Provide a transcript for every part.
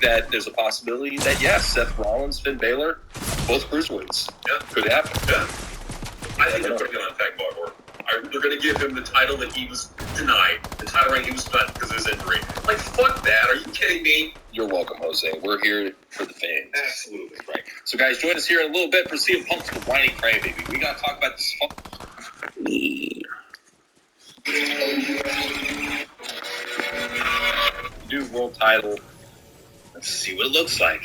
that there's a possibility that, yes, Seth Rollins, Finn Balor, both cruiserweights. Yeah. Could happen. Yeah. I think they're putting it on Tag Bar. They're going to give him the title that he was denied, the title reign he was denied because of his injury. Like, fuck that. Are you kidding me? You're welcome, Jose. We're here for the fans. Absolutely. Right. So, guys, join us here in a little bit for CM Punk's the whiny crybaby. We got to talk about this new world title. Let's see what it looks like.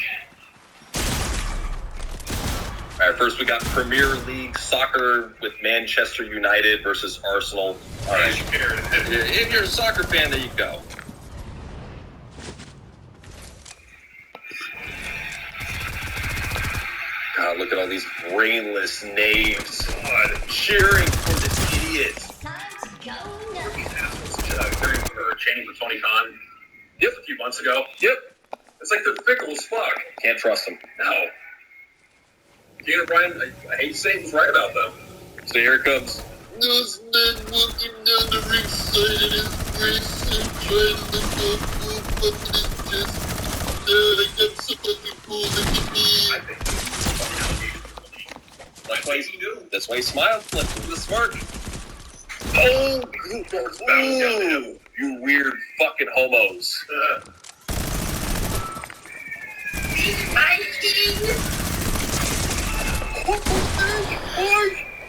All right, first we got Premier League Soccer with Manchester United versus Arsenal. All right, if you're a soccer fan, there you go. God, look at all these brainless knaves cheering for this idiot. Time to go nuts. These assholes chanting for Tony Khan. Yep. A few months ago. Yep. It's like they're fickle as fuck. Can't trust them. No. Dean O'Brien, I hate to say it, was right about them. So here it comes. Those men walking down the ringside in his brace and trying to look all cool, fucking his chest. I got so fucking cool, look at me. I think that's why he's new. That's why he smiled. Like the smirk. Oh, you weird fucking homos. He's fighting.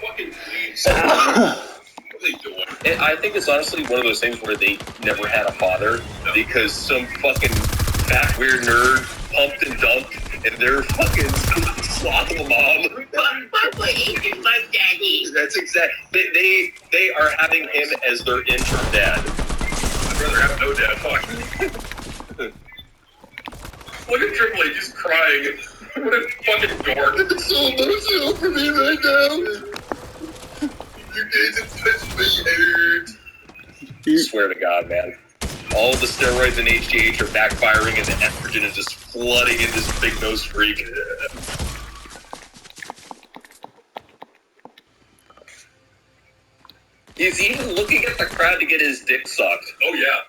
Fucking please. What are they doing? I think it's honestly one of those things where they never had a father because some fucking fat weird nerd pumped and dumped and they're fucking slothing the mom. Papa eating my daddy. That's exactly. They are having him as their interim dad. I'd rather have no dad. Fuck. Look at Triple H just crying. What a fucking dork. It's so emotional for me right now. You guys have touched my heart. I swear to God, man. All the steroids and HGH are backfiring and the estrogen is just flooding in this big nose freak. He's even looking at the crowd to get his dick sucked. Oh, yeah.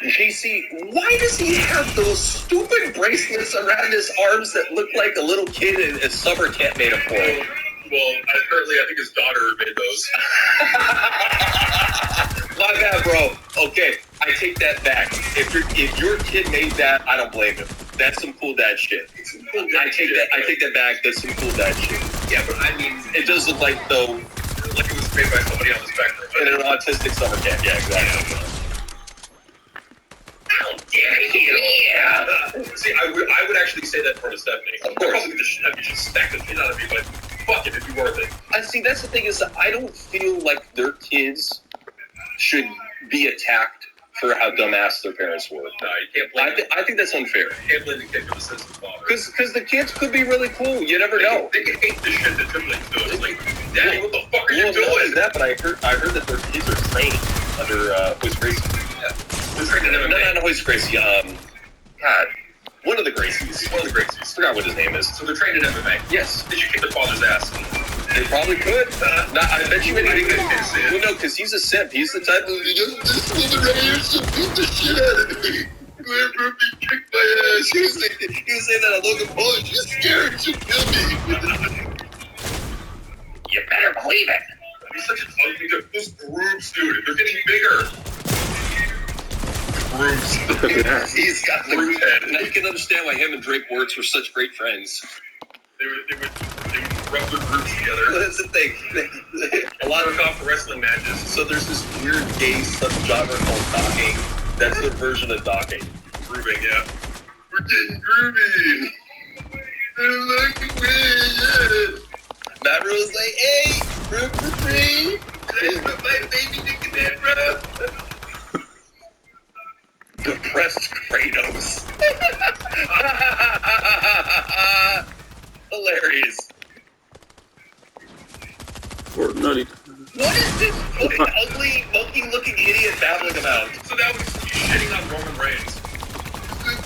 JC, why does he have those stupid bracelets around his arms that look like a little kid in a summer camp made them for him? Well, apparently I think his daughter made those. My bad, bro. Okay, I take that back. If your kid made that, I don't blame him. That's some cool dad shit. I take that back. That's some cool dad shit. Yeah, but I mean, It does look like though like it was made by somebody on the spectrum. in an autistic summer camp. Yeah, exactly. How dare you? Yeah. See, I would actually say that for a Stephanie. Of course. I probably just smack the shit out of me, but fuck it, it'd be worth it. I see. That's the thing is, that I don't feel like their kids should be attacked for how dumbass their parents were. No, you can't blame them. I think that's unfair. You can't blame the kid for the sense of father. Because the kids could be really cool. You never know. They can hate the shit that Triple H does. It's like, Daddy, what the fuck are you Well, not only doing? that, but I heard that their kids are trained under Hoist Gracie. Yeah. They're trained in MMA. No, Hoist Gracie. God, one of the Gracies. One of the Gracies. Forgot what his name is. So they're trained in MMA. Yes, They should kick their father's ass. they probably could. No, I bet you I anything. think they can see it. Well, no, because he's a simp. He's the type of. This nigga right here should beat the shit out of me. Whoever me kicked my ass. He was saying that at Logan Paul. She's scared. She'll kill me. You better believe it. He's such an ugly dude. Those groups, dude, they're getting bigger. Groups. He's got the Group head. Now you can understand why him and Drake Wirtz were such great friends. They would rub their groups together. That's the thing. A lot of off wrestling matches. So there's this weird gay subgenre called docking. That's their version of docking. Grooving, yeah. We're getting groovy. I like the way, yeah. Matt Rose like, hey, room for free. Hey, put my baby dick in there, bro. Depressed Kratos. Hilarious. Fortnut. What is this fucking ugly, monkey-looking idiot babbling about? So now he's shitting on Roman Reigns.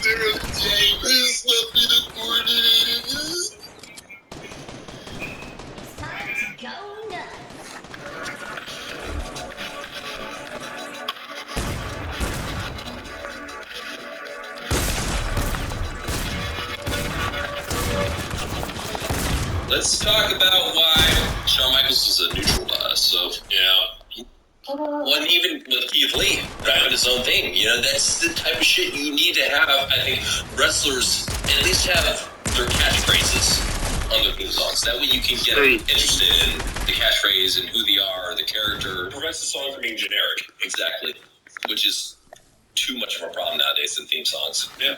This left me to 40. Time to go nuts. let's talk about why Shawn Michaels is a neutral to us. So, Yeah. well, even with Keith Lee driving his own thing, that's the type of shit you need to have. I think wrestlers at least have their catchphrases on their theme songs. That way you can get interested in the catchphrase and who they are, the character. It prevents the song from being generic. Exactly. Which is too much of a problem nowadays in theme songs. Yeah.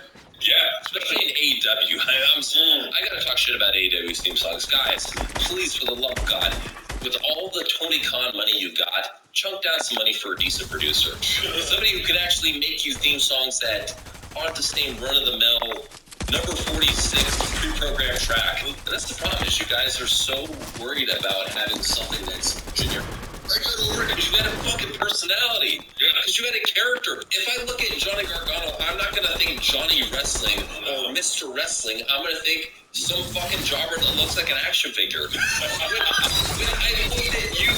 Especially in AEW. I gotta talk shit about AEW's theme songs. Guys, please, for the love of God, with all the Tony Khan money you got, chunk down some money for a decent producer. Somebody who can actually make you theme songs that aren't the same run-of-the-mill, number 46 pre-programmed track. And that's the problem, is you guys are so worried about having something that's generic. Because you got a fucking personality. Because you got a character. If I look at Johnny Gargano, I'm not going to think Johnny Wrestling or Mr. Wrestling. I'm going to think some fucking jobber that looks like an action figure. When I looked at you,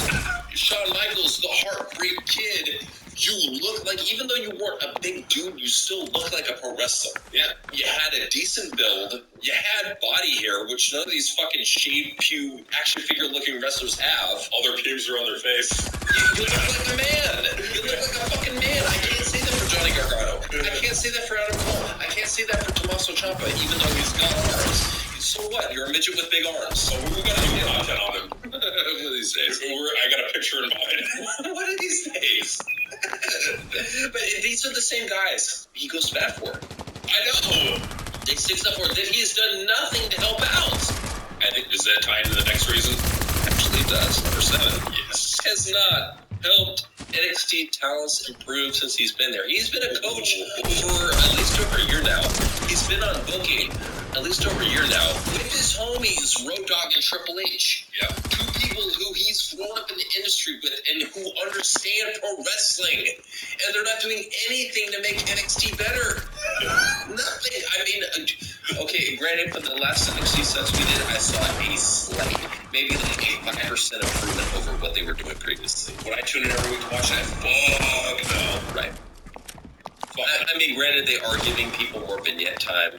Shawn Michaels, the Heartbreak Kid, you look like, even though you weren't a big dude, you still look like a pro wrestler. Yeah. You had a decent build. You had body hair, which none of these fucking shaved pew action figure looking wrestlers have. All their pubes are on their face. You look like a man. You look like a fucking man. I can't say that for Johnny Gargano. I can't say that for Adam Cole. I can't say that for Tommaso Ciampa, even though he's got arms. So what? You're a midget with big arms. So we're going to do content on him. One of these days. I got a picture in mind. One of these days. But these are the same guys he goes to bat for. I know. They sticks up for it. That he has done nothing to help out. I think, does that tie into the next reason? Actually, it does. Number 7. Yes. Has not helped NXT talents improve since he's been there. He's been a coach for at least over a year now. He's been on booking at least over a year now with his homies Road Dogg and Triple H. Yeah. 2 people who he's grown up in the industry with and who understand pro wrestling. And they're not doing anything to make NXT better. Nothing. I mean, okay, granted, for the last NXT sets we did, I saw a slight, maybe like 85% improvement over what they were doing previously. When I tune in every week to watch that, fuck no. Right. I mean, granted, they are giving people more vignette time,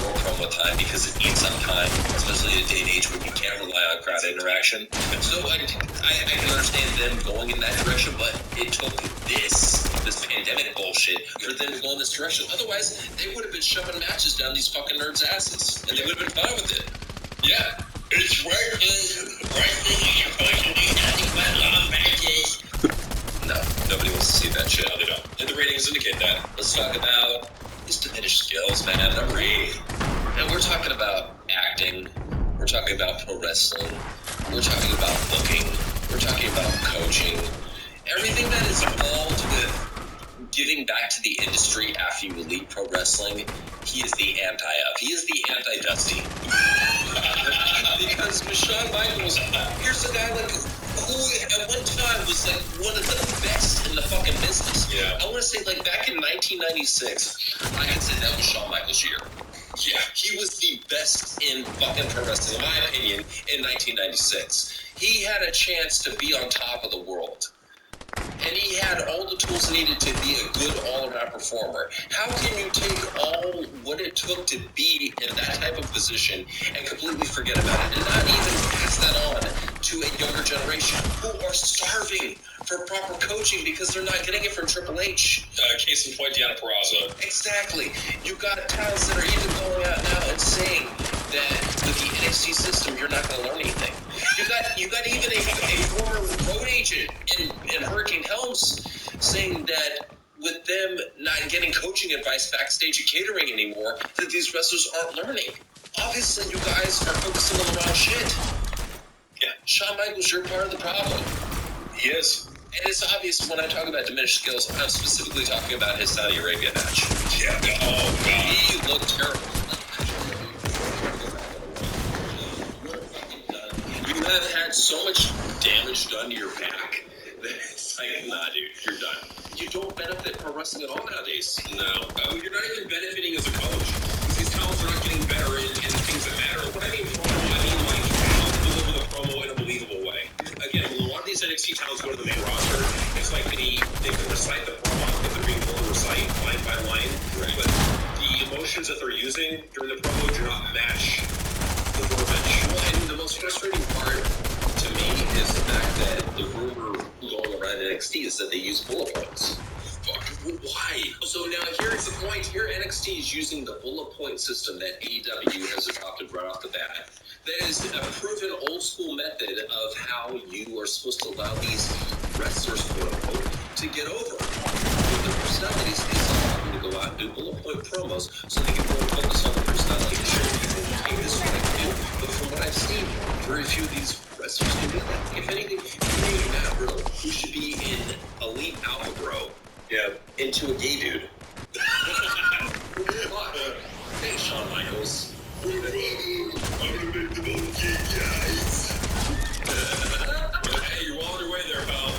more promo time, because it eats up time, especially in a day and age when you can't rely on crowd interaction. So I can understand them going in that direction, but it took this pandemic bullshit for them to go in this direction. Otherwise, they would have been shoving matches down these fucking nerds' asses, and they would have been fine with it. Yeah. It's working. Wrestling is supposed to do nothing but long matches. No, nobody wants to see that shit. No, they don't. And the ratings indicate that. Let's talk about his diminished skills, man. Number 8. And we're talking about acting. We're talking about pro wrestling. We're talking about booking. We're talking about coaching. Everything that is involved with giving back to the industry after you leave pro wrestling, he is the anti of. He is the anti-Dusty. Because with Shawn Michaels, here's a guy like who at one time was like one of the best in the fucking business. Yeah. I want to say like back in 1996, I had said that was Shawn Michaels' year. Yeah, he was the best in fucking pro wrestling, in my opinion, in 1996. He had a chance to be on top of the world. And he had all the tools needed to be a good all-around performer. How can you take all what it took to be in that type of position and completely forget about it and not even pass that on to a younger generation who are starving for proper coaching because they're not getting it from Triple H? Case in point, Deanna Purrazzo. Exactly. You've got talents that are even going out now and saying that with the NXT system, you're not going to learn anything. You got even a former road agent in Hurricane Helms saying that with them not getting coaching advice backstage at catering anymore, that these wrestlers aren't learning. Obviously, you guys are focusing on the wrong shit. Yeah, Shawn Michaels, you're part of the problem. He is. And it's obvious when I talk about diminished skills, I'm specifically talking about his Saudi Arabia match. Yeah. Oh, God. He looked terrible. You have had so much damage done to your back that it's like, nah, dude, you're done. You don't benefit from wrestling at all nowadays. No. You're not even benefiting as a coach. Because these talents are not getting better in the things that matter. What I mean promo, I mean like how to deliver the promo in a believable way. Again, when a lot of these NXT talents go to the main roster, it's like they can recite the promo that they're being told to recite line by line. Right. But the emotions that they're using during the promo do not match the verbiage. Well, and the most frustrating part to me is the fact that the rumor going around NXT is that they use bullet points. Fuck, why? So now here's the point. Here NXT is using the bullet point system that AEW has adopted right off the bat. That is a proven old school method of how you are supposed to allow these wrestlers, quote unquote, to get over. With the personalities, they allow them to go out and do bullet point promos so they can really focus on the personality and show people, hey, this is what I can do. But from what I've seen, very few of these wrestlers can do that. If anything, maybe Matt Riddle, who should be in Elite Alpha Bro, into a gay dude. Fuck. Hey, Shawn Michaels. I'm gonna make the most gay guys. Hey, you're well on your way there, pal.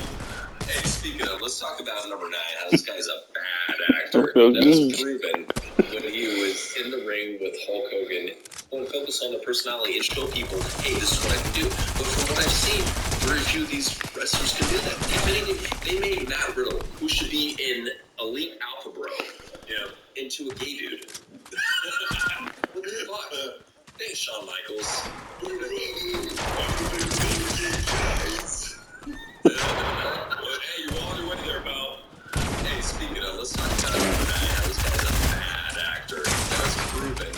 Hey, speaking of, let's talk about number 9. How this guy's a bad actor. That was proven when he was in the ring with Hulk Hogan. Want to focus on the personality and show people, hey, this is what I can do. But from what I've seen, very few of these wrestlers can do that. If anything, they made Matt Riddle, who should be in Elite Alpha Bro, into a gay dude. What the fuck? Hey, Shawn Michaels. I'm gonna make the most gay guys. Hey, you're well on your way there, pal. Hey, speaking of, let's talk about how this guy's a bad actor. That was proven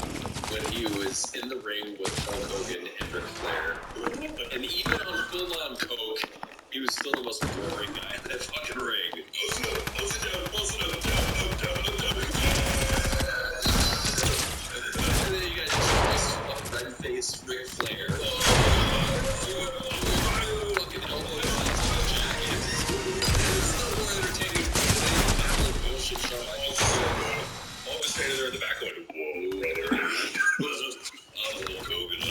when he was in the ring with Hulk Hogan and Ric Flair. And even on full-on coke, he was still the most boring guy in that fucking ring. And then you got this red-faced Ric Flair. Fucking elbow jacket. It's no more entertaining than that bullshit show. I was standing there in the back going, whoa, brother. I'm Hulk Hogan. I'm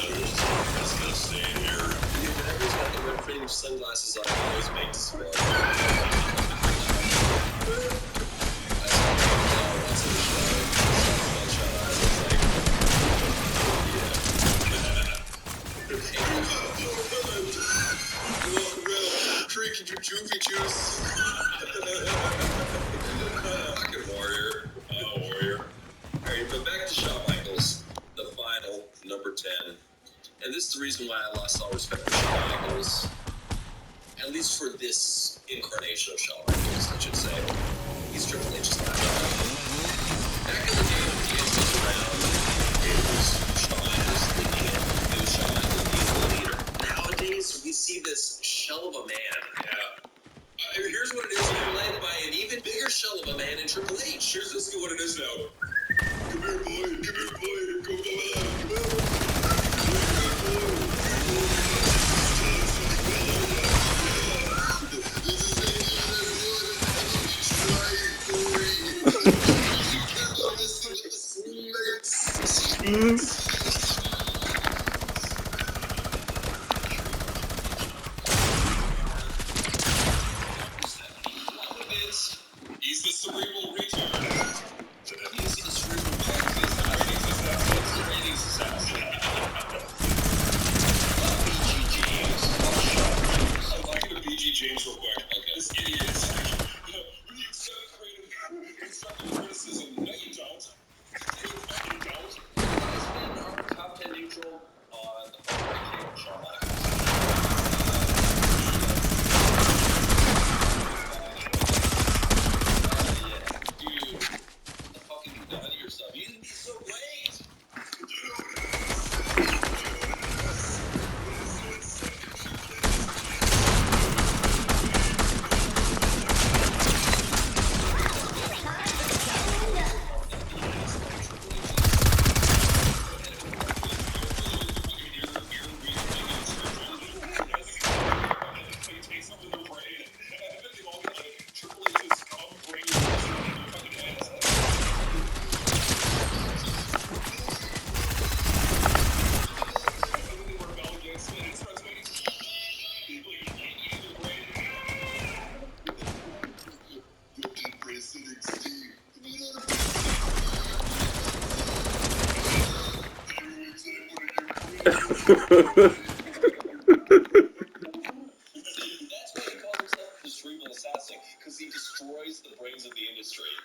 just gonna stay in here. Yeah, but everyone's got the red frame sunglasses on. It always makes us smell. Drinking your juvie juice. Fucking warrior. Oh, warrior. Alright, but back to Shawn Michaels, the final, number 10. And this is the reason why I lost all respect for Shawn Michaels. At least for this incarnation of Shawn Michaels, I should say. He's Triple H's last time. Back in the day when DX was around, it was Shawn as the leader. It was Shawn as the leader. Nowadays, we see this shell of a man. Yeah. Here's what it is, led by an even bigger shell of a man in Triple H. Here's this what it is now. Come here, boy. Come here, boy. Come on. He's the cerebral retard. He's the cerebral retard. The ratings assassin. BG James. I'm talking to BG James real quick. Okay. This idiot is when you accept constructive criticism, no you don't. You don't. It's been our top 10 neutral on the Fortnut game, Shawn Michaels. You can be so late. Steve.